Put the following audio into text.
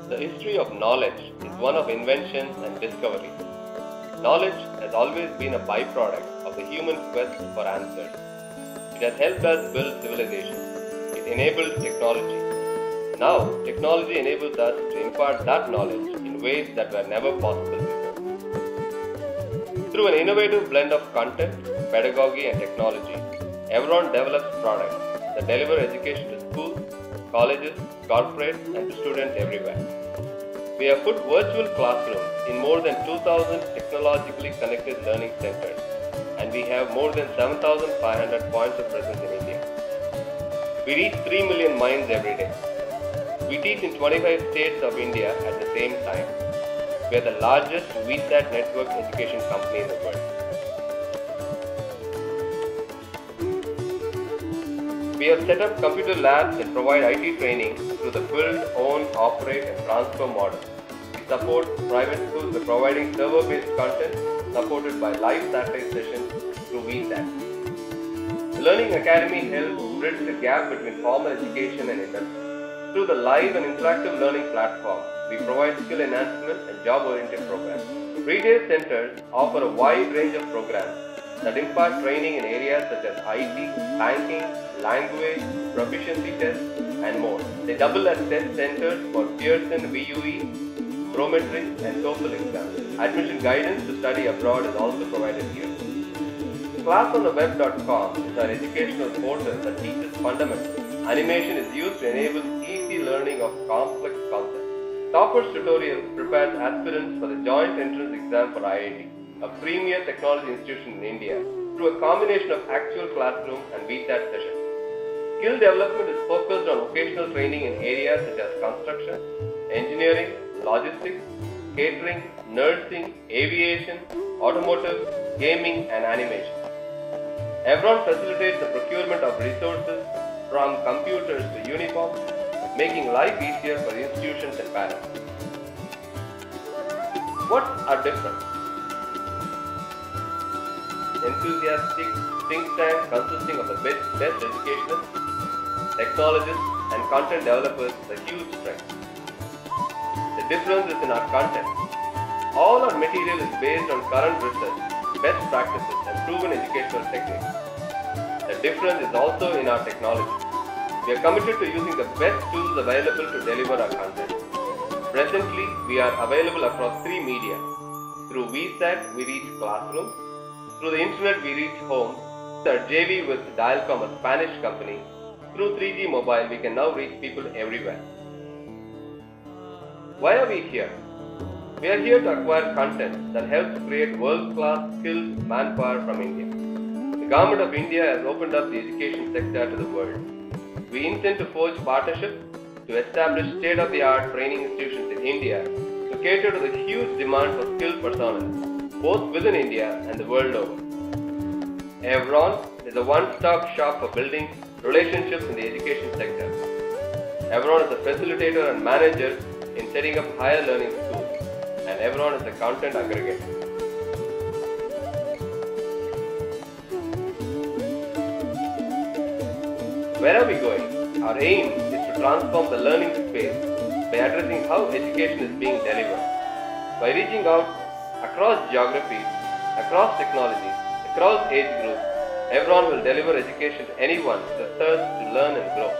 The history of knowledge is one of invention and discovery. Knowledge has always been a byproduct of the human quest for answers. It has helped us build civilization. It enabled technology. Now, technology enables us to impart that knowledge in ways that were never possible before. Through an innovative blend of content, pedagogy and technology, Evron develops products that deliver education to schools, colleges, corporates and to students everywhere. We have put virtual classrooms in more than 2,000 technologically connected learning centers, and we have more than 7,500 points of presence in India. We reach 3 million minds every day. We teach in 25 states of India at the same time. We are the largest VSAT network education company in the world. We have set up computer labs and provide IT training through the build, own, operate and transfer model. We support private schools by providing server-based content supported by live satellite sessions through VSAT. The Learning Academy helps bridge the gap between formal education and industry. Through the live and interactive learning platform, we provide skill enhancement and job-oriented programs. Retail centers offer a wide range of programs that impart training in areas such as IT, banking, language, proficiency tests, and more. They double as test centers for Pearson VUE, Prometric, and TOEFL exams. Admission guidance to study abroad is also provided here. ClassOnTheWeb.com is our educational portal that teaches fundamentals. Animation is used to enable easy learning of complex concepts. Toppers Tutorial prepares aspirants for the joint entrance exam for IIT, a premier technology institution in India, through a combination of actual classroom and VSAT sessions. Skill development is focused on vocational training in areas such as construction, engineering, logistics, catering, nursing, aviation, automotive, gaming and animation. Evron facilitates the procurement of resources from computers to uniforms, making life easier for institutions and parents. What are different? Enthusiastic think tank consisting of the best educationists, technologists and content developers is a huge strength. The difference is in our content. All our material is based on current research, best practices and proven educational techniques. The difference is also in our technology. We are committed to using the best tools available to deliver our content. Presently, we are available across 3 media. Through VSAT, we reach classrooms. Through the internet, we reach homes. Our JV with Dialcom, a Spanish company. Through 3G mobile, we can now reach people everywhere. Why are we here? We are here to acquire content that helps create world-class skilled manpower from India. The Government of India has opened up the education sector to the world. We intend to forge partnerships to establish state-of-the-art training institutions in India to cater to the huge demand for skilled personnel, both within India and the world over. Evron is a one-stop shop for building relationships in the education sector. Evron is a facilitator and manager in setting up higher learning schools, and Evron is a content aggregator. Where are we going? Our aim is to transform the learning space by addressing how education is being delivered. By reaching out across geographies, across technologies, across age groups, Evron will deliver education to anyone with a thirst to learn and grow.